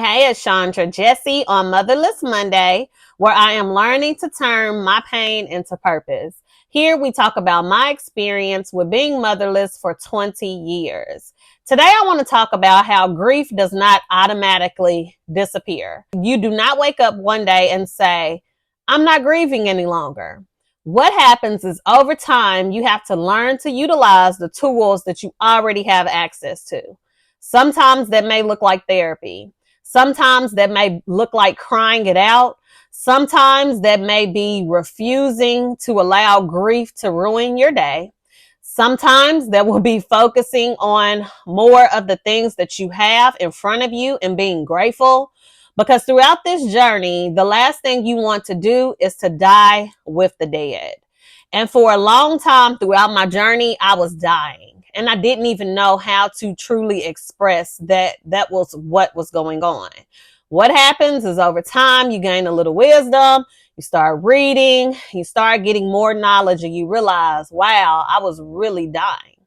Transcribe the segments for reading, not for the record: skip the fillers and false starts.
Hey, it's Chandra Jesse on Motherless Monday, where I am learning to turn my pain into purpose. Here we talk about my experience with being motherless for 20 years. Today I want to talk about how grief does not automatically disappear. You do not wake up one day and say, I'm not grieving any longer. What happens is over time, you have to learn to utilize the tools that you already have access to. Sometimes that may look like therapy. Sometimes that may look like crying it out. Sometimes that may be refusing to allow grief to ruin your day. Sometimes that will be focusing on more of the things that you have in front of you and being grateful. Because throughout this journey, the last thing you want to do is to die with the dead. And for a long time throughout my journey, I was dying. And I didn't even know how to truly express that was what was going on. What happens is over time, you gain a little wisdom, you start reading, you start getting more knowledge, and you realize, wow, I was really dying.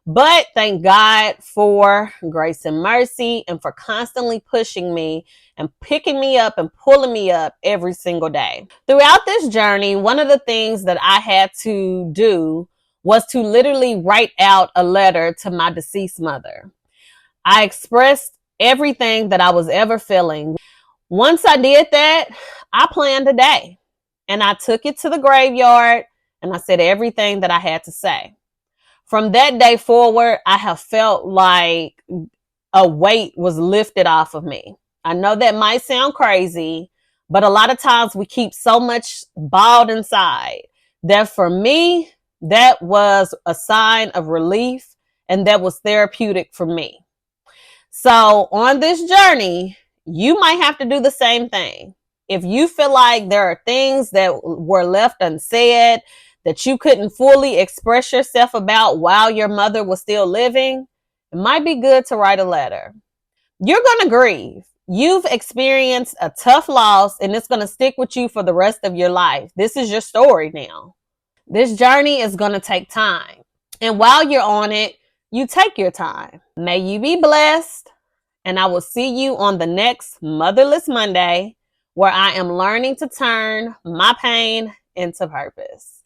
But thank God for grace and mercy and for constantly pushing me and picking me up and pulling me up every single day. Throughout this journey, one of the things that I had to do was to literally write out a letter to my deceased mother. I expressed everything that I was ever feeling. Once I did that, I planned a day and I took it to the graveyard and I said everything that I had to say. From that day forward, I have felt like a weight was lifted off of me. I know that might sound crazy, but a lot of times we keep so much balled inside that for me, that was a sign of relief and that was therapeutic for me. So on this journey, you might have to do the same thing. If you feel like there are things that were left unsaid, that you couldn't fully express yourself about while your mother was still living, it might be good to write a letter. You're going to grieve. You've experienced a tough loss and it's going to stick with you for the rest of your life. This is your story now. This journey is going to take time. And while you're on it, you take your time. May you be blessed. And I will see you on the next Motherless Monday, where I am learning to turn my pain into purpose.